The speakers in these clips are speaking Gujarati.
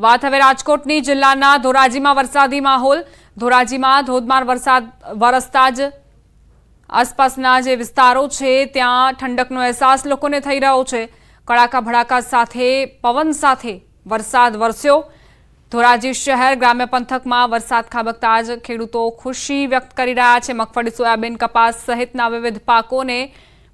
વાત હવે રાજકોટની જિલ્લાના ધોરાજીમાં વરસાદી માહોલ। ધોરાજીમાં ધોધમાર વરસાદ વરસતા જ આસપાસના જે વિસ્તારો છે ત્યાં ઠંડકનો અહેસાસ લોકોને થઈ રહ્યો છે। કડાકા ભડાકા સાથે પવન સાથે વરસાદ વરસ્યો। ધોરાજી શહેર ગ્રામ્ય પંથકમાં વરસાદ ખાબકતા જ ખેડૂતો ખુશી વ્યક્ત કરી રહ્યા છે। મગફળી, સોયાબીન, કપાસ સહિતના વિવિધ પાકોને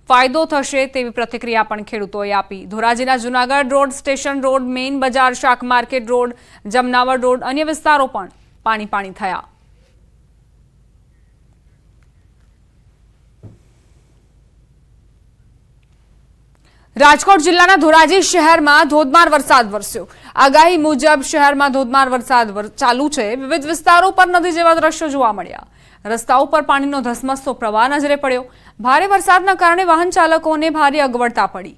फायदो थशे तेवी प्रतिक्रिया पण खेडूतोए आपी। धोराजीना Junagadh road, station road, main बजार, शाक मार्केट रोड, जमनावर रोड अन्य विस्तारो पण पाणी पाणी थया। राजकोट जिल्लाना धोराजी शहेरमां धोधमार वरसाद वरस्यो। आगाही मुजब शहेरमां धोधमार वरसाद चालू छे। विविध विस्तारो पर नदी जेवा दृश्यो जोवा मळ्या। रस्ताओं पर पाणीनो धसमसतो प्रवाह नजरे पड्यो। भारे वरसादना कारणे वाहन चालकोने भारी अगवडता पड़ी।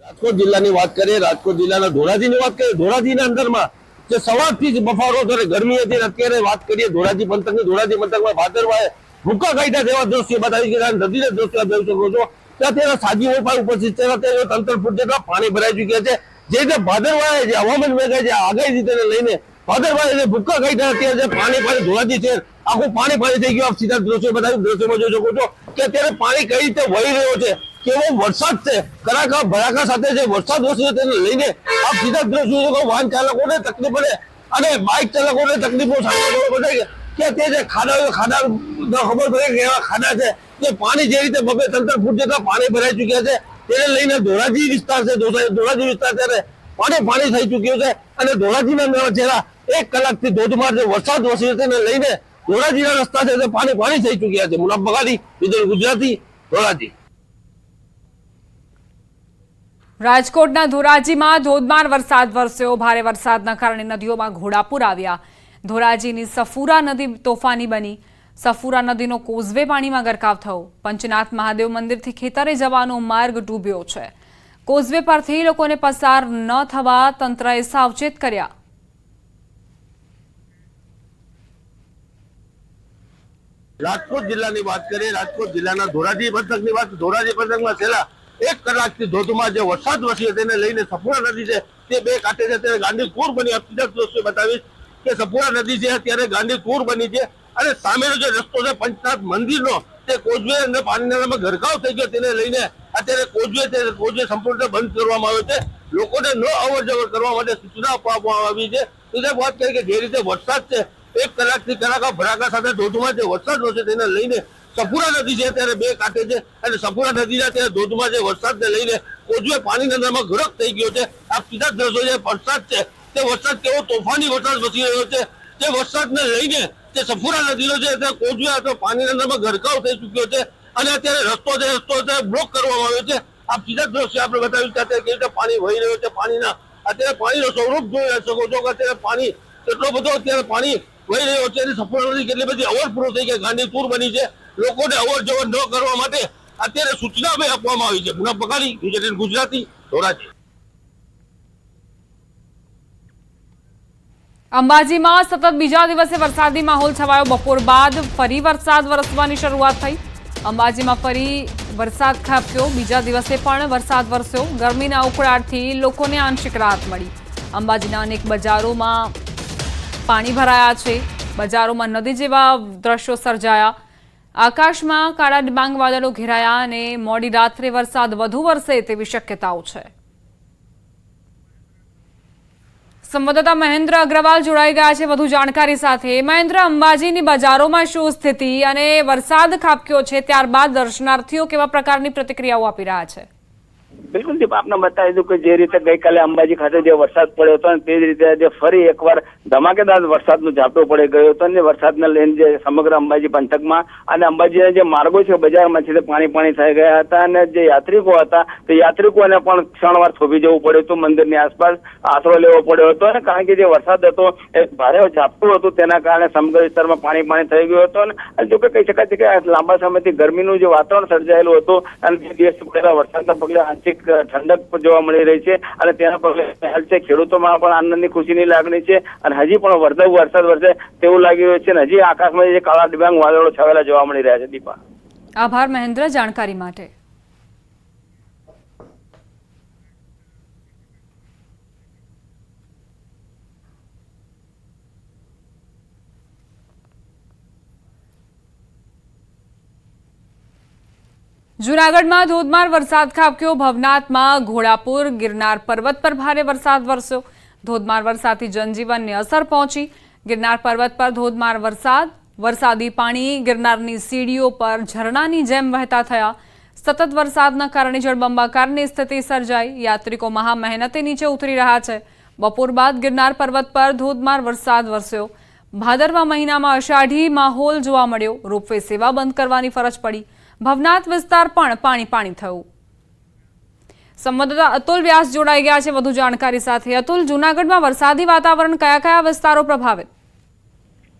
राजकोट जिल्लानी वात करीए, राजकोट जिल्लाना धोराजीनी वात करीए। धोराजीना अंदरमां जे सवारथी ज बफारो थयो, गरमी हती, अत्यारे वात करीए धोराजी पंथकनी। धोराजी पंथकमां भादरवाए भूका काढ्या जेवा दृश्य बतावी के नदीना दृश्य જોઈ શકો છો। ત્યાં સાજી વેપાર ઉપસ્થિત છે। ત્યાં તંત્ર ફૂટ જેટલા પાણી ભરાઈ ચૂક્યા છે। જે ભાદરવાએ જે હવામાન વિભાગે જે આગાહી રીતે લઈને ભાદરવાએ જે ભૂકા કાઢ્યા અત્યારે જે પાણી ધોરાજી છે આખું પાણી થઈ ગયું। આપ સીધા દ્રશ્યો બતાવી, દ્રશ્યોમાં જોઈ શકો છો કે અત્યારે પાણી કઈ રીતે વહી રહ્યો છે, કેવો વરસાદ છે। કડાકા ભડાકા સાથે જે વરસાદ વરસ્યો તેને લઈને આપ સીધા દ્રશ્યો જોઈ શકો। વાહન ચાલકોને તકલીફ પડે અને બાઇક ચાલકોને તકલીફો સામનો કરવો પડે કે તે જે ખાડા ખબર પડે કે એવા ખાડા છે તે પાણી જે રીતે 2-3 ફૂટ જેટલા પાણી ભરાઈ ચૂક્યા છે તેને લઈને ધોરાજી વિસ્તાર છે, ધોરાજી વિસ્તાર ત્યારે પાણી થઈ ચૂક્યું છે। અને ધોરાજીના છેલ્લા 1 કલાકથી ધોધમાર જે વરસાદ વરસ્યો તેને લઈને ધોરાજીના રસ્તા છે તે પાણી થઈ ચૂક્યા છે। મુનાફ બગાડી, વિજય ગુજરાતી, ધોરાજી। રાજકોટના ધોરાજીમાં ધોધમાર વરસાદ વરસ્યો। ભારે વરસાદના કારણે નદીઓમાં ઘોડાપૂર આવ્યા। ધોરાજીની સફુરા નદી તોફાની બની। સફુરા નદીનો કોઝવે પાણીમાં ગરકાવ થયો। પંચનાથ મહાદેવ મંદિરથી ખેતરે જવાનો માર્ગ ડૂબ્યો છે। કોઝવે પરથી લોકોને પસાર ન થવા તંત્રએ સાવચેત કર્યા। રાજકોટ જિલ્લાની વાત કરીએ, રાજકોટ જિલ્લાના ધોરાજી પંથકની વાત। ધોરાજી પંથકમાં છેલ્લા 1 કલાકથી ધોધમાર જે વરસાદ વરસ્યો તેને લઈને સફુરા નદી છે તે 2 કાંઠે છે ત્યારે ગાંડીતુર બની। આપીદા દ્રશ્યો બતાવીશ કે સફુરા નદી છે અત્યારે ગાંડીતુર બની છે અને સામેનો જે રસ્તો છે પંચનાથ મંદિરનો તે કોઝવે અને પાણીનામાં ગરકાવ થઈ ગયો તેને લઈને અત્યારે કોઝવે સંપૂર્ણ બંધ કરવામાં આવ્યો છે। લોકોને ન અવર જવર કરવા માટે સૂચના આપવામાં આવી છે। એટલે વાત કરીએ કે જે રીતે વરસાદ છે 1 કલાકથી કડાકા ભડાકા સાથે ધોધમાર જે વરસાદ વરસે તેને લઈને સફુરા નદી છે ત્યારે 2 કાંઠે છે અને સફુરા નદીના ત્યાં ધોધમાર જે વરસાદને લઈને કોઝવે પાણીની અંદરમાં ગરક થઈ ગયો છે। આ સીધા દ્રશ્યો જે વરસાદ છે તે વરસાદ કેવો તોફાની વરસાદ વરસી રહ્યો છે। તે વરસાદને લઈને જે સફુરા નદીનો છે તે કોઝવે અથવા પાણીની અંદરમાં ગરકાવ થઈ ચૂક્યો છે અને અત્યારે રસ્તો છે બ્લોક કરવામાં આવ્યો છે। આપ સીધા દ્રશ્ય આપણે બતાવ્યું કે અત્યારે કેવી રીતે પાણી વહી રહ્યો છે। અત્યારે પાણીનો સ્વરૂપ જોઈ શકો છો કે અત્યારે પાણી એટલો બધો અત્યારે પાણી વહી રહ્યો છે। સફુરા નદી કેટલી બધી ઓવરફ્લો થઈ ગઈ, ગાંડીતુર બની છે। લોકોને અવર જવર ન કરવા માટે અત્યારે સૂચના આપવામાં આવી છે। મુનાફ બગાડી, વિજય ગુજરાતી, ધોરાજી। અંબાજીમાં સતત બીજા દિવસે વરસાદી માહોલ છવાયો। બપોર બાદ ફરી વરસાદ વરસવાની શરૂઆત થઈ। અંબાજીમાં ફરી વરસાદ ખાબક્યો। બીજા દિવસે પણ વરસાદ વરસ્યો। ગરમીના ઉકળાટથી લોકોને આંશિક રાહત મળી। અંબાજીના અનેક બજારોમાં પાણી ભરાયા છે। બજારોમાં નદી જેવા દ્રશ્યો સર્જાયા। આકાશમાં કાળા ડિબાંગ વાદળો ઘેરાયા અને મોડી રાત્રે વરસાદ વધુ વરસે તેવી શક્યતાઓ છે। સંવાદદાતા મહેન્દ્ર અગ્રવાલ જોડાઈ ગયા છે વધુ જાણકારી સાથે। મહેન્દ્ર, અંબાજીની બજારોમાં શું સ્થિતિ અને વરસાદ ખાબક્યો છે ત્યારબાદ દર્શનાર્થીઓ કેવા પ્રકારની પ્રતિક્રિયાઓ આપી રહ્યા છે? બિલકુલ દીપ, આપને બતાવી દઉં કે જે રીતે ગઈકાલે અંબાજી ખાતે જે વરસાદ પડ્યો હતો તે જ રીતે આજે ફરી એકવાર ધમાકેદાર વરસાદનો ઝાપટો પડી ગયો હતો અને વરસાદને લઈને જે સમગ્ર અંબાજી પંથકમાં અને અંબાજીના જે માર્ગો છે બજારમાં છે તે પાણી થઈ ગયા હતા અને જે યાત્રિકો હતા તે યાત્રિકોને પણ ક્ષણવાર થોભી જવું પડ્યું હતું। મંદિરની આસપાસ આશરો લેવો પડ્યો હતો અને કારણ કે જે વરસાદ હતો એ ભારે ઝાપટું હતું તેના કારણે સમગ્ર વિસ્તારમાં પાણી થઈ ગયું હતું અને જો કે કહી શકાય છે કે લાંબા સમયથી ગરમીનું જે વાતાવરણ સર્જાયેલું હતું અને બે દિવસ પહેલા વરસાદના પગલે આંશિક ઠંડક જોવા મળી રહી છે અને તેના પગલે હાલ છે ખેડૂતોમાં પણ આનંદની ખુશીની લાગણી છે અને હજી પણ વરસાદ વરસે તેવું લાગી રહ્યું છે અને હજી આકાશમાં જે કાળા ડિબાંગ વાદળો છવાયેલા જોવા મળી રહ્યા છે। દીપા, આભાર મહેન્દ્ર જાણકારી માટે। જૂનાગઢમાં ધોધમાર વરસાદ ખાબક્યો. ભવનાથમાં ઘોડાપુર, ગિરનાર પર્વત પર ભારે વરસાદ વરસ્યો. ધોધમાર વરસાદથી જનજીવનને અસર પહોંચી. ગિરનાર પર્વત પર ધોધમાર વરસાદ, વરસાદી પાણી ગિરનારની સીડીઓ પર ઝરણાની જેમ વહેતા થયા. સતત વરસાદના કારણે જળબંબાકારની સ્થિતિ સર્જાઈ. યાત્રિકો મહા મહેનતે નીચે ઉતરી રહ્યા છે. બપોર બાદ ગિરનાર પર્વત પર ધોધમાર વરસાદ વરસ્યો. ભાદરવા મહિનામાં અષાઢી માહોલ જોવા મળ્યો. રોપવે સેવા બંધ કરવાની ફરજ પડી. ભવનાથ વિસ્તાર પણ પાણી થયું. સંવાદદાતા અતુલ વ્યાસ જોડાઈ ગયા છે વધુ જાણકારી સાથે. અતુલ, જૂનાગઢમાં વરસાદી વાતાવરણ કયા વિસ્તારો પ્રભાવિત?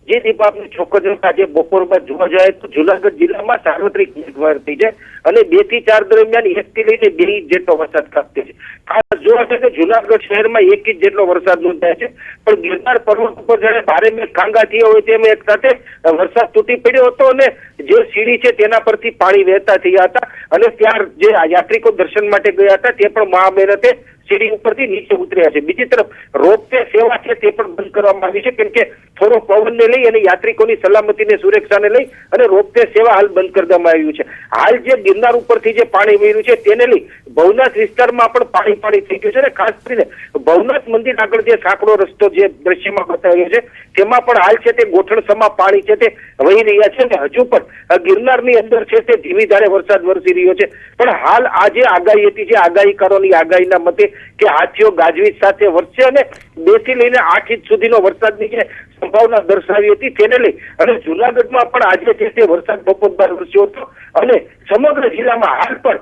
જે દીપ આપને ચોક્કસ આજે બપોર બાદ જોવા જાય તો જૂનાગઢ જિલ્લામાં સાર્વત્રિક મેઘમહેર થઈ છે અને 2 થી 4 દરમિયાન 1 થી લઈને 2 ઇંચ જેટલો વરસાદ ખાબકે છે. ખાસ જોવા જાય તો જૂનાગઢ શહેરમાં 1 ઇંચ જેટલો વરસાદ નોંધાય છે, પણ ગિરનાર પર્વત ઉપર જાણે ભારે મેઘ ખાંગા થયા હોય તેમ એક સાથે વરસાદ તૂટી પડ્યો હતો અને જે સીડી છે તેના પરથી પાણી વહેતા થયા હતા અને ત્યાં જે યાત્રિકો દર્શન માટે ગયા હતા તે પણ મહા મહેનતે સીડી ઉપરથી નીચે ઉતર્યા છે. બીજી તરફ રોપવે સેવા છે તે પણ બંધ કરવામાં આવી છે, કેમ કે થોડો પવનને લઈ અને યાત્રિકોની સલામતીને સુરક્ષાને લઈ અને રોપવે સેવા હાલ બંધ કરી દેવામાં આવ્યું છે. હાલ જે ગિરનાર ઉપરથી જે પાણી વહેર્યું છે તેને લઈ ભવનાથ વિસ્તારમાં પણ પાણી થઈ ગયું છે અને ખાસ કરીને ભવનાથ મંદિર આગળ જે સાંકડો રસ્તો જે દ્રશ્યમાં બતાવ્યો છે તેમાં પણ હાલ છે તે ગોઠણસમા પાણી છે તે વહી રહ્યા છે અને હજુ પણ ગિરનારની અંદર છે તે ધીમી ધારે વરસાદ વરસી રહ્યો છે. પણ હાલ આ જે આગાહી હતી, જે આગાહીકારોની આગાહીના મતે કે હાથીઓ ગાજવીજ સાથે વરસશે અને 2 થી લઈને 8 ઇંચ સુધીનો વરસાદની જે સંભાવના દર્શાવી હતી તેને લઈ અને જૂનાગઢમાં પણ આજે છે તે વરસાદ બપોર બાદ વરસ્યો હતો અને સમગ્ર જિલ્લામાં હાલ પણ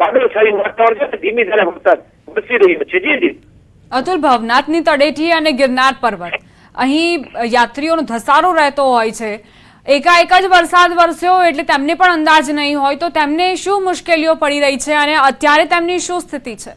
વાદળછાયું વાતાવરણ છે, ધીમી ધારે વરસાદ વરસી રહ્યો છે. જી અતુલ, ભવનાથની તળેટી અને ગિરનાર પર્વત, અહીં યાત્રીઓનો ધસારો રહેતો હોય છે. એકાએક જ વરસાદ વરસ્યો એટલે તેમને પણ અંદાજ નહીં હોય, તો તેમને શું મુશ્કેલીઓ પડી રહી છે અને અત્યારે તેમની શું સ્થિતિ છે?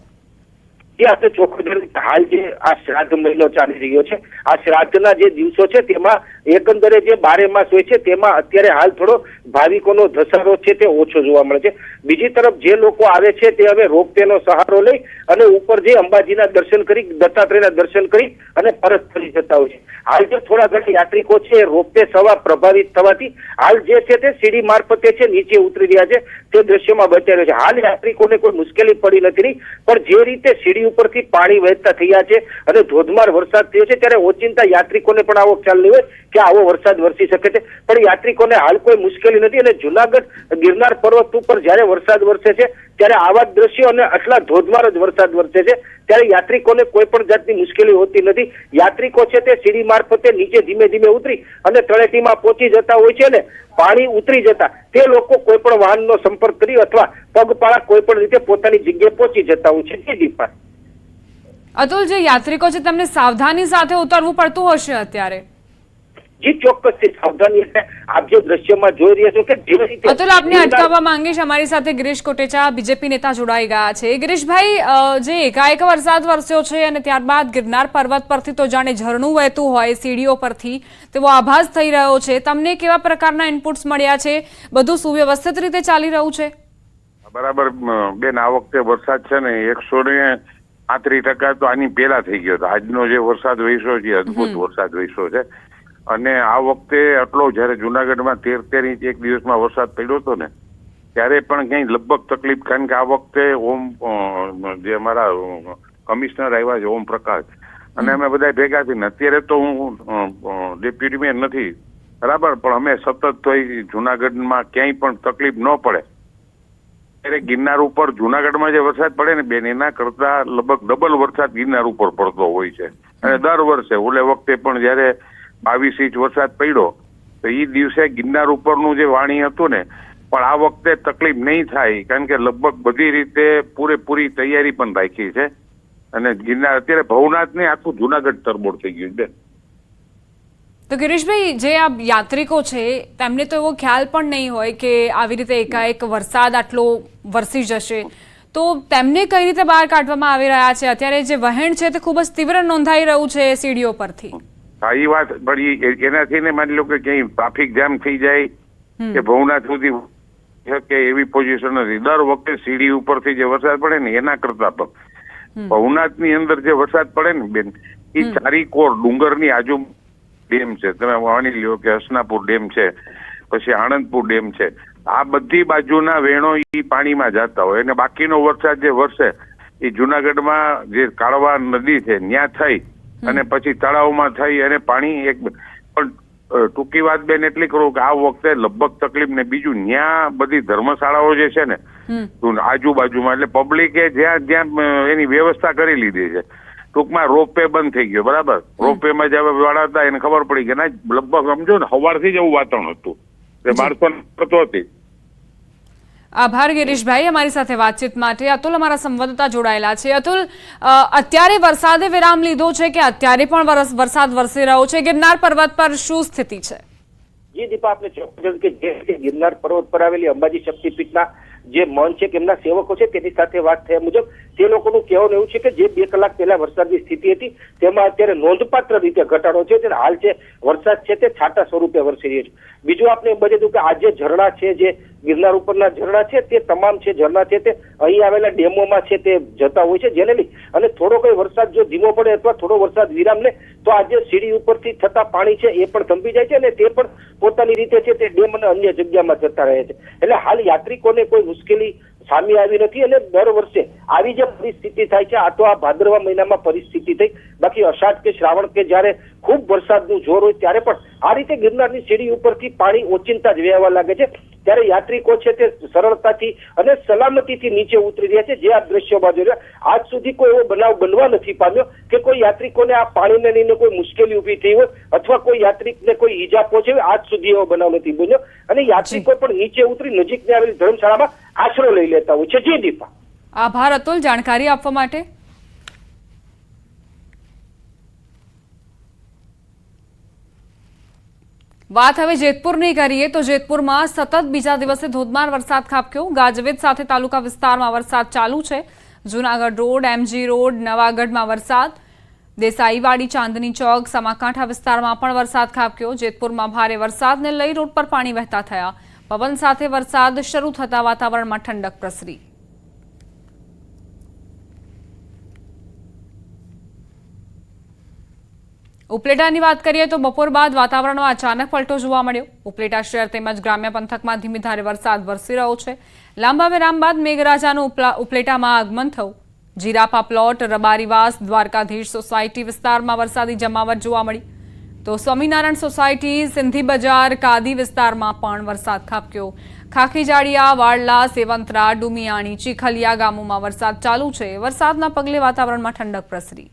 આપણે ચોખ્ખું હાલ જે આ શ્રાદ્ધ મહિનો ચાલી રહ્યો છે, આ શ્રાદ્ધના જે દિવસો છે તેમાં એકંદરે જે 12 માસ હોય છે તેમાં અત્યારે હાલ થોડો ભાવિકોનો ધસારો છે તે ઓછો જોવા મળે છે. બીજી તરફ જે લોકો આવે છે તે હવે રોપવેનો સહારો લઈ અને ઉપર જે અંબાજીના દર્શન કરી, દત્તાત્રેયના દર્શન કરી અને પરત ફરી જતા હોય છે. હાલ જે થોડા ઘણા યાત્રિકો છે રોપવે સેવા પ્રભાવિત થવાથી હાલ જે છે તે સીડી મારફતે છે નીચે ઉતરી રહ્યા છે તે દ્રશ્યમાં બતાવ્યો છે. હાલ યાત્રિકોને કોઈ મુશ્કેલી પડી નથી, પણ જે રીતે સીડી ઉપરથી પાણી વહેતા થયા છે અને ધોધમાર વરસાદ થયો છે ત્યારે ઓચિંતા યાત્રિકોને પણ આવો ખ્યાલ નહીં હોય કે આવો વરસાદ વરસી શકે છે, પણ યાત્રિકોને હાલ કોઈ મુશ્કેલી નથી. અને જૂનાગઢ ગિરનાર પર્વત ઉપર જ્યારે વરસાદ વરસે છે ત્યારે આવા દ્રશ્યો અને આટલા ધોધમાર જ વરસાદ વરસે છે ત્યારે યાત્રિકોને કોઈ પણ જાતની મુશ્કેલી હોતી નથી. યાત્રિકો છે તે સીડી મારફતે નીચે ધીમે ધીમે ઉતરી અને તળેટીમાં પહોંચી જતા હોય છે ને પાણી ઉતરી જતા તે લોકો કોઈ પણ વાહનનો સંપર્ક કરી અથવા પગપાળા કોઈ પણ રીતે પોતાની જગ્યાએ પહોંચી જતા હોય છે. દીપા અતુલ, જે યાત્રિકો છે તેમને સાવધાની સાથે ઉતરવું પડતું હશે અત્યારે? જી ચોક્કસથી સાવધાની એટલે આપ જે દ્રશ્યમાં જોઈ રહ્યા છો કે જે રીતે અતુલ, આપને અટકાવવા માંગીશ. અમારી સાથે ગિરીશ કોટેચા, બીજેપી નેતા જોડાઈ ગયા છે. ગિરીશભાઈ, જે એકાએક વરસાદ વરસ્યો છે અને ત્યારબાદ ગિરનાર પર્વત પરથી તો જાણે ઝરણું વહેતું હોય સીડીઓ પરથી તેવો આભાસ થઈ રહ્યો છે. તમને કેવા પ્રકારના ઇનપુટ્સ મળ્યા છે? બધું સુવ્યવસ્થિત રીતે ચાલી રહ્યું છે? બરાબર બેન, આ વખતે વરસાદ છે ને 135% તો આની પહેલા થઈ ગયો હતો. આજનો જે વરસાદ વરસ્યો છે અદભુત વરસાદ વરસ્યો છે અને આ વખતે આટલો જયારે જુનાગઢમાં 13 ઇંચ એક દિવસમાં વરસાદ પડ્યો હતો ને ત્યારે પણ ક્યાંય લગભગ તકલીફ, કારણ કે આ વખતે જે અમારા કમિશનર આવ્યા છે ઓમ પ્રકાશ અને અમે બધા ભેગા થઈને, અત્યારે તો હું ડેપ્યુટી મેયર નથી બરાબર, પણ અમે સતત તો જુનાગઢમાં ક્યાંય પણ તકલીફ ન પડે ત્યારે ગિરનાર ઉપર જુનાગઢમાં જે વરસાદ પડે ને બેન એના કરતા લગભગ ડબલ વરસાદ ગિરનાર ઉપર પડતો હોય છે. અને દર વર્ષે ઓલે વખતે પણ જયારે 22 ઇંચ વરસાદ પડ્યો તો એ દિવસે ગિરનાર ઉપરનું જે વાણી હતું ને, પણ આ વખતે તકલીફ નહીં થાય કારણ કે લગભગ બધી રીતે પૂરેપૂરી તૈયારી પણ રાખી છે અને ગિરનાર અત્યારે ભવનાથ ને આખું જુનાગઢ તરબોળ થઈ ગયું બેન. તો ગિરીશભાઈ, જે આ યાત્રિકો છે તેમને તો એવો ખ્યાલ પણ નહીં હોય કે આવી રીતે એકાએક વરસાદ આટલો વરસી જશે, તો તેમને કઈ રીતે બહાર કાઢવામાં આવી રહ્યા છે? અત્યારે જે વહેણ છે તે ખૂબ જ તીવ્ર નોંધાઈ રહ્યું છે સીડીઓ પરથી. હા, એ વાત પણ એનાથી ને માની લો કે ક્યાંય ટ્રાફિક જામ થઈ જાય કે ભવનાથ સુધી કે એવી પોઝિશન નથી. દર વખતે સીડી ઉપરથી જે વરસાદ પડે ને એના કરતા પણ ભવનાથની અંદર જે વરસાદ પડે ને બેન એ ચારીકોર ડુંગરની આજુ ડેમ છે, તમે માની લ્યો કે હસનાપુર ડેમ છે, પછી આણંદપુર ડેમ છે, આ બધી બાજુના વેણો ઈ પાણીમાં જતા હોય અને બાકીનો વરસાદ જે વરસે એ જુનાગઢમાં જે કાળવા નદી છે ત્યાં થઈ અને પછી તળાવમાં થઈ અને પાણી એક પણ ટૂંકી વાત બેન એટલી કરું કે આ વખતે લગભગ તકલીફ ને બીજું ત્યાં બધી ધર્મશાળાઓ જે છે ને આજુબાજુમાં એટલે પબ્લિકે જ્યાં જ્યાં એની વ્યવસ્થા કરી લીધી છે. ટૂંકમાં રોપવે બંધ થઈ ગયો, બરાબર. રોપવેમાં જે વાળા હતા એને ખબર પડી કે ના લગભગ સમજો ને સવારથી જ એવું વાતાવરણ હતું કે 1200 હતી. આભાર ગિરીશભાઈ અમારી સાથે વાતચીત માટે. અતુલ અમારા સંવાદદાતા જોડાયેલા છે. અતુલ, અત્યારે વરસાદે વિરામ લીધો છે કે અત્યારે પણ વરસાદ વરસી રહ્યો છે? ગિરનાર પર્વત પર શું સ્થિતિ છે? જી દીપા, આપને ચોક્કસ કે જે ગિરનાર પર્વત પર આવેલી અંબાજી શક્તિપીઠના જે મન છે કે એમના સેવકો છે તેની સાથે વાત થયા મુજબ તે લોકોનું કહેવાનું એવું છે કે જે 2 કલાક પહેલા વરસાદની સ્થિતિ હતી તેમાં અત્યારે નોંધપાત્ર રીતે ઘટાડો છે. હાલ જે વરસાદ છે તે છાંટા સ્વરૂપે વરસી રહ્યો છે. બીજું આપણે એમ બતાવ્યું કે આ જે ઝરણા છે, જે ગિરનાર ઉપરના ઝરણા છે તે તમામ છે ઝરણા છે તે અહીં આવેલા ડેમોમાં છે તે જતા હોય છે, જેને લઈ અને થોડો કોઈ વરસાદ જો ધીમો પડે અથવા થોડો વરસાદ વિરામ લે તો આ જે સીડી ઉપરથી થતા પાણી છે એ પણ થંભી જાય છે અને તે પણ પોતાની રીતે છે તે ડેમ અને અન્ય જગ્યામાં જતા રહે છે. એટલે હાલ યાત્રિકોને કોઈ મુશ્કેલી સામે આવી નથી અને દર વર્ષે આવી જે પરિસ્થિતિ થાય છે આ તો આ ભાદરવા મહિનામાં પરિસ્થિતિ થઈ, બાકી અષાઢ કે શ્રાવણ કે જયારે ખૂબ વરસાદનું જોર હોય ત્યારે પણ આ રીતે ગિરનારની સીડી ઉપરથી પાણી ઓચિંતા જ વહેવા લાગે છે. ત્યારે યાત્રિકો છે તે સરળતાથી અને સલામતીથી નીચે ઉતરી રહ્યા છે. જે આ દ્રશ્યો બાજુ આજ સુધી કોઈ એવો બનાવ બનવા નથી પામ્યો કે કોઈ યાત્રિકોને આ પાણીને લઈને કોઈ મુશ્કેલી ઉભી થઈ હોય અથવા કોઈ યાત્રિકને કોઈ ઈજા પહોંચે હોય. આજ સુધી એવો બનાવ નથી બન્યો અને યાત્રિકો પણ નીચે ઉતરી નજીકની આવેલી ધર્મશાળામાં આશરો લઈ લેતા હોય છે. જી દીપા. આભાર અતુલ જાણકારી આપવા માટે. વાત હવે જેતપુરની કરીએ તો જેતપુરમાં સતત બીજા દિવસે ધોધમાર વરસાદ ખાબક્યો. ગાજવીજ સાથે તાલુકા વિસ્તારમાં વરસાદ ચાલુ છે. જૂનાગઢ રોડ, MG રોડ, નવાગઢમાં વરસાદ. દેસાઈવાડી, ચાંદની ચોક, સમાકાંઠા વિસ્તારમાં પણ વરસાદ ખાબક્યો. જેતપુરમાં ભારે વરસાદને લઈ રોડ પર પાણી વહેતા થયા. પવન સાથે વરસાદ શરૂ થતા વાતાવરણમાં ઠંડક પ્રસરી. ઉપલેટાની વાત કરીએ તો બપોર બાદ વાતાવરણમાં અચાનક પલટો જોવા મળ્યો. ઉપલેટા શહેર તેમજ ગ્રામ્ય પંથકમાં ધીમી ધારે વરસાદ વરસી રહ્યો છે. લાંબા વિરામ બાદ મેઘરાજાનું ઉપલેટામાં આગમન થયું. જીરાપા પ્લોટ, રબારીવાસ, દ્વારકાધીશ સોસાયટી વિસ્તારમાં વરસાદી જમાવટ જોવા મળી. તો સ્વામિનારાયણ સોસાયટી, સિંધી બજાર, કાદી વિસ્તારમાં પણ વરસાદ ખાબક્યો. ખાખીજાડિયા, વાડલા, સેવંતરા, ડુમિયાણી, ચીખલિયા ગામોમાં વરસાદ ચાલુ છે. વરસાદના પગલે વાતાવરણમાં ઠંડક પ્રસરી.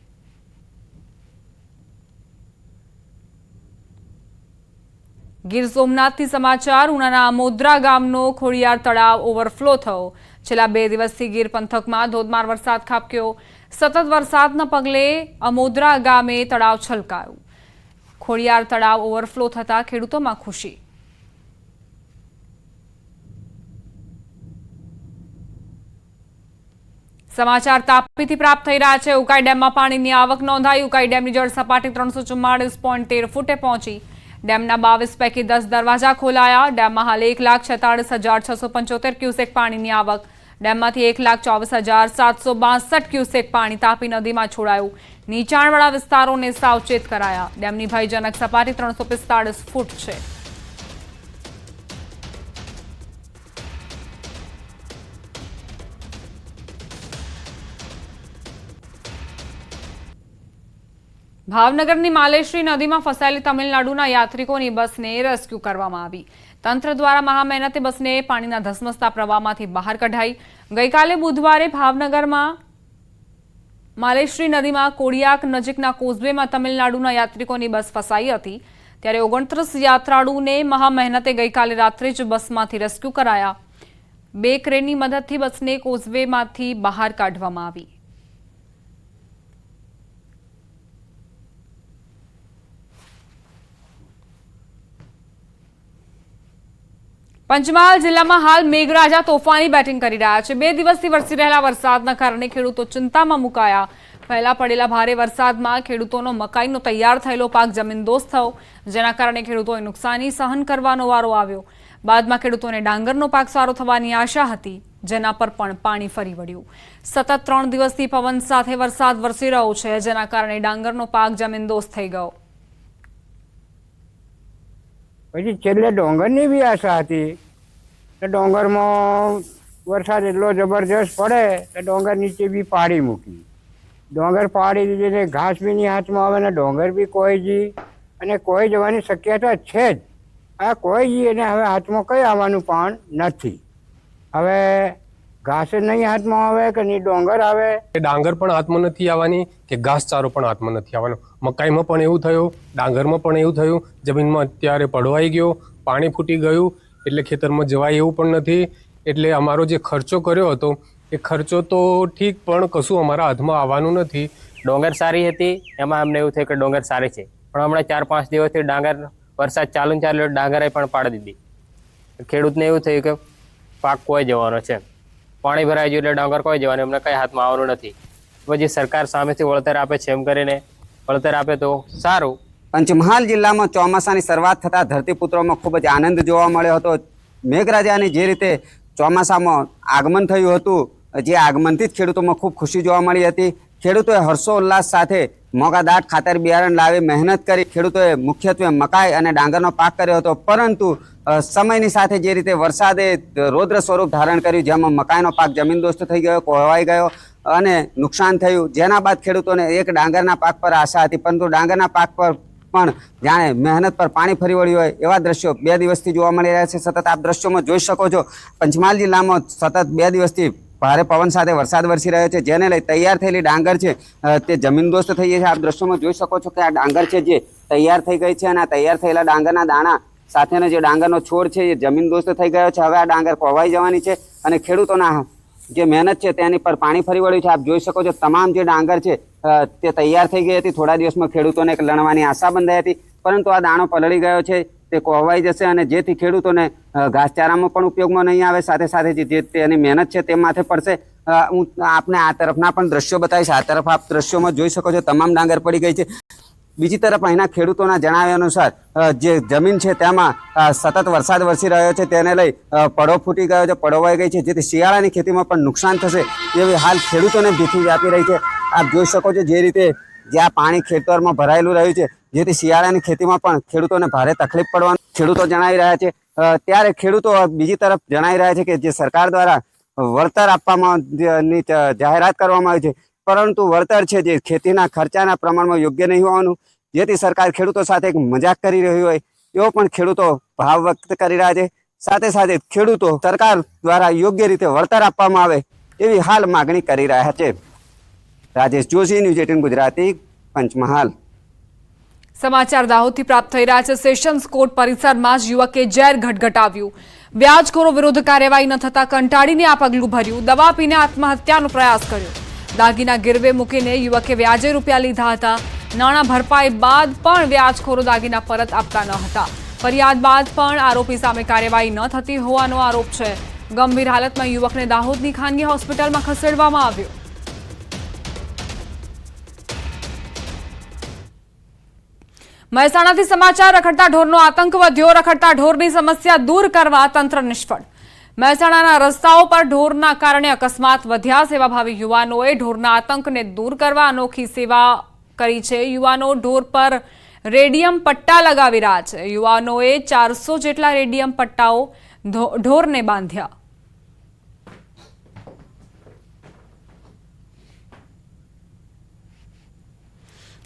ગીર સોમનાથથી સમાચાર. ઉનાના અમોદરા ગામનો ખોડિયાર તળાવ ઓવરફ્લો થયો. છેલ્લા 2 દિવસથી ગીર પંથકમાં ધોધમાર વરસાદ ખાબક્યો. સતત વરસાદના પગલે અમોદરા ગામે તળાવ છલકાયું. ખોડિયાર તળાવ ઓવરફ્લો થતા ખેડૂતોમાં ખુશી. સમાચાર તાપીથી પ્રાપ્ત થઈ રહ્યા છે. ઉકાઈ ડેમમાં પાણીની આવક નોંધાઈ. ઉકાઈ ડેમની જળ સપાટી 344.13 ફૂટે પહોંચી. ડેમના 22 પૈકી 10 દરવાજા ખોલાયા. ડેમમાં હાલ 1,46,675 ક્યુસેક પાણીની આવક. ડેમમાંથી 1,24,762 ક્યુસેક પાણી તાપી નદીમાં છોડાયું. નીચાણવાળા વિસ્તારોને સાવચેત કરાયા. ડેમની ભયજનક સપાટી 345 ફૂટ છે. ભાવનગરની માલેશ્રી નદીમાં ફસાયેલી તમિલનાડુના યાત્રિકોની બસને રેસ્ક્યુ કરવામાં આવી. તંત્ર દ્વારા મહામહેનતે બસને પાણીના ધસમસતા પ્રવાહમાંથી બહાર કઢાઈ. ગઈકાલે બુધવારે ભાવનગરમાં માલેશ્રી નદીમાં કોડિયાક નજીકના કોઝવેમાં તમિલનાડુના યાત્રિકોની બસ ફસાઈ હતી. ત્યારે 29 યાત્રાળુઓને મહામહેનતે ગઈકાલે રાત્રે જ બસમાંથી રેસ્ક્યુ કરાયા. 2 ક્રેનની મદદથી બસને કોઝવેમાંથી બહાર કાઢવામાં આવી. પંચમહાલ જિલ્લામાં હાલ મેઘરાજા તોફાની બેટિંગ કરી રહ્યા છે. 2 દિવસથી વરસી રહેલા વરસાદના કારણે ખેડૂતો ચિંતામાં મુકાયા. પહેલા પડેલા ભારે વરસાદમાં ખેડૂતોનો મકાઈનો તૈયાર થયેલો પાક જમીનદોસ્ત થયો, જેના કારણે ખેડૂતોએ નુકસાની સહન કરવાનો વારો આવ્યો. બાદમાં ખેડૂતોને ડાંગરનો પાક સારો થવાની આશા હતી, જેના પર પણ પાણી ફરી વળ્યું. સતત 3 દિવસથી પવન સાથે વરસાદ વરસી રહ્યો છે, જેના કારણે ડાંગરનો પાક જમીનદોસ્ત થઈ ગયો. પછી છેલ્લે ડોંગરની બી આશા હતી, તો ડોંગરમાં વરસાદ એટલો જબરજસ્ત પડે તો ડોંગર નીચે બી પાડી મૂકી. ડોંગર પાડી દીધી એટલે ઘાસ બી ની હાથમાં આવે ને ડોંગર બી કોઈ જી અને કોઈ જવાની શક્યતા છે જ. આ કોઈ જી એને હવે હાથમાં કંઈ આવવાનું પણ નથી. હવે ઘાસ નહીં હાથમાં આવે કે નહીં ડોંગર આવે. ડાંગર પણ હાથમાં નથી આવવાની કે ઘાસચારો પણ હાથમાં નથી આવવાનો. મકાઈમાં પણ એવું થયું, ડાંગરમાં પણ એવું થયું. જમીનમાં અત્યારે પડવાઈ ગયો, પાણી ફૂટી ગયું એટલે ખેતરમાં જવાય એવું પણ નથી. એટલે અમારો જે ખર્ચો કર્યો હતો એ ખર્ચો તો ઠીક પણ કશું અમારા હાથમાં આવવાનું નથી. ડોંગર સારી હતી, એમાં અમને એવું થયું કે ડોંગર સારી છે, પણ હમણાં 4-5 દિવસથી ડાંગર વરસાદ ચાલુ ડાંગરે પણ પાડી દીધી. ખેડૂતને એવું થયું કે પાક કોઈ જવાનો છે, પાણી ભરાઈ ગયું એટલે ડાંગર કોઈ જવાનું, એમને કંઈ હાથમાં આવવાનું નથી. પછી સરકાર સામેથી વળતર આપે છે, એમ કરીને વળતર આપે તો સારું. પંચમહાલ જિલ્લામાં ચોમાસાની શરૂઆત થતાં ધરતીપુત્રોમાં ખૂબ જ આનંદ જોવા મળ્યો હતો. મેઘરાજાની જે રીતે ચોમાસામાં આગમન થયું હતું, જે આગમનથી જ ખેડૂતોમાં ખૂબ ખુશી જોવા મળી હતી. ખેડૂતોએ હર્ષોલ્લાસ સાથે મોંઘાદાટ ખાતર બિયારણ લાવી મહેનત કરી. ખેડૂતોએ મુખ્યત્વે મકાઈ અને ડાંગરનો પાક કર્યો હતો, પરંતુ સમયની સાથે જે રીતે વરસાદે રૌદ્ર સ્વરૂપ ધારણ કર્યું, જેમાં મકાઈનો પાક જમીનદોસ્ત થઈ ગયો, કોહવાઈ ગયો અને નુકસાન થયું. જેના બાદ ખેડૂતોને એક ડાંગરના પાક પર આશા હતી, પરંતુ ડાંગરના પાક પર પણ જાણે મહેનત પર પાણી ફરી વળ્યું હોય એવા દ્રશ્યો 2 દિવસથી જોવા મળી રહ્યા છે. સતત આપ દ્રશ્યોમાં જોઈ શકો છો, પંચમહાલ જિલ્લામાં સતત 2 દિવસથી ભારે પવન સાથે વરસાદ વરસી રહ્યો છે, જેને લઈ તૈયાર થયેલી ડાંગર છે તે જમીનદોસ્ત થઈ ગઈ છે. આપ દ્રશ્યોમાં જોઈ શકો છો કે આ ડાંગર છે જે તૈયાર થઈ ગઈ છે અને આ તૈયાર થયેલા ડાંગરના દાણા સાથેનો જે ડાંગરનો છોડ છે એ જમીનદોસ્ત થઈ ગયો છે. હવે આ ડાંગર કોહવાઈ જવાની છે અને ખેડૂતોના જે મહેનત છે તેની પર પાણી ફરી વળ્યું છે. આપ જોઈ શકો છો તમામ જે ડાંગર છે તે તૈયાર થઈ ગઈ હતી. થોડા દિવસમાં ખેડૂતોને એક લણવાની આશા બંધાઈ હતી, પરંતુ આ દાણો પલળી ગયો છે, તે કોહવાઈ જશે અને જેથી ખેડૂતોને ઘાસચારામાં પણ ઉપયોગમાં નહીં આવે, સાથે સાથે જે તેની મહેનત છે તે માથે પડશે. હું આપને આ તરફના પણ દ્રશ્યો બતાવીશ. આ તરફ આપ દ્રશ્યોમાં જોઈ શકો છો તમામ ડાંગર પડી ગઈ છે. બીજી તરફ અહીંના ખેડૂતોના જણાવ્યા અનુસાર જે જમીન છે તેમાં સતત વરસાદ વરસી રહ્યો છે, તેને લઈ પડો ફૂટી ગયો છે, પડોવાઈ ગઈ છે, જેથી શિયાળાની ખેતીમાં પણ નુકસાન થશે એવી હાલ ખેડૂતોને ભીતિ વ્યાપી રહી છે. આપ જોઈ શકો છો જે રીતે જ્યાં પાણી ખેતરમાં ભરાયેલું રહ્યું છે, જેથી શિયાળાની ખેતીમાં પણ ખેડૂતોને ભારે તકલીફ પડવાનું ખેડૂતો જણાવી રહ્યા છે. ત્યારે ખેડૂતો બીજી તરફ જણાવી રહ્યા છે કે જે સરકાર દ્વારા વળતર આપવામાં જાહેરાત કરવામાં આવી છે, પરંતુ વળતર છે જે ખેતીના ખર્ચાના પ્રમાણમાં યોગ્ય નહીં હોવાનું, જેથી સરકાર ખેડૂતો સાથે એક મજાક કરી રહી હોય એવો પણ ખેડૂતો ભાવ વ્યક્ત કરી રહ્યા છે. સાથે સાથે ખેડૂતો સરકાર દ્વારા યોગ્ય રીતે વળતર આપવામાં આવે એવી હાલ માગણી કરી રહ્યા છે. રાજેશ જોશી, ન્યૂઝ 18 ગુજરાતી, પંચમહાલ. સમાચાર દાહોદથી પ્રાપ્ત થઈ રહ્યા છે. સેશન્સ કોર્ટ પરિસરમાં જ યુવકે ઝેર ઘટઘટાવ્યું. વ્યાજખોરો વિરુદ્ધ કાર્યવાહી ન થતા કંટાળીને આ પગલું ભર્યું. દવા પીને આત્મહત્યાનો પ્રયાસ કર્યો. દાગીના ગીરવે મૂકીને યુવકે વ્યાજે રૂપિયા લીધા હતા. નાણાં ભરપાઈ બાદ પણ વ્યાજખોરો દાગીના પરત આપતા ન હતા. ફરિયાદ બાદ પણ આરોપી સામે કાર્યવાહી ન થતી હોવાનો આરોપ છે. ગંભીર હાલતમાં યુવકને દાહોદની ખાનગી હોસ્પિટલમાં ખસેડવામાં આવ્યો. મહેસાણાથી સમાચાર. રખડતા ઢોરનો આતંક વધ્યો. રખડતા ઢોરની સમસ્યા દૂર કરવા તંત્ર નિષ્ફળ. મહેસાણાના રસ્તાઓ પર ઢોરના કારણે અકસ્માત વધ્યા. સેવાભાવી યુવાનોએ ઢોરના આતંકને દૂર કરવા અનોખી સેવા કરી છે. યુવાનો ઢોર પર રેડિયમ પટ્ટા લગાવી રહ્યા છે. યુવાનોએ 400 જેટલા રેડિયમ પટ્ટાઓ ઢોરને બાંધ્યા.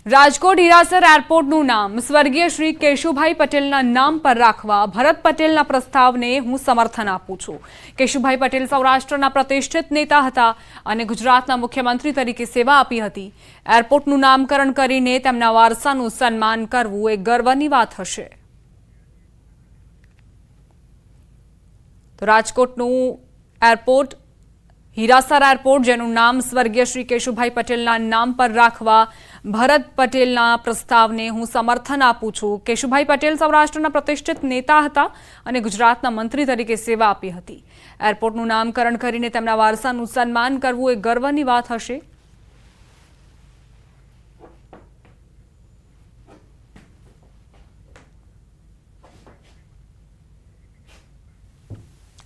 રાજકોટ હીરાસર એરપોર્ટનું નામ સ્વર્ગીય શ્રી કેશુભાઈ પટેલના નામ પર રાખવા ભરત પટેલના પ્રસ્તાવને હું સમર્થન આપું છું. કેશુભાઈ પટેલ સૌરાષ્ટ્રના પ્રતિષ્ઠિત નેતા હતા અને ગુજરાતના મુખ્યમંત્રી તરીકે સેવા આપી હતી. એરપોર્ટનું નામકરણ કરીને તેમના વારસાનું સન્માન કરવું એ ગર્વની વાત હશે. તો રાજકોટનું એરપોર્ટ હીરાસર એરપોર્ટ, જેનું નામ સ્વર્ગીય શ્રી કેશુભાઈ પટેલના નામ પર રાખવા ભરત પટેલના પ્રસ્તાવને હું સમર્થન આપું છું. કેશુભાઈ પટેલ સૌરાષ્ટ્રના પ્રતિષ્ઠિત નેતા હતા અને ગુજરાતના મંત્રી તરીકે સેવા આપી હતી. એરપોર્ટનું નામકરણ કરીને તેમના વારસાનું સન્માન કરવું એ ગર્વની વાત હશે.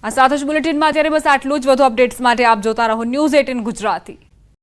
આ સાથે જ બુલેટિનમાં અત્યારે બસ આટલું જ. વધુ અપડેટ્સ માટે આપ જોતા રહો ન્યૂઝ 18 ગુજરાતી.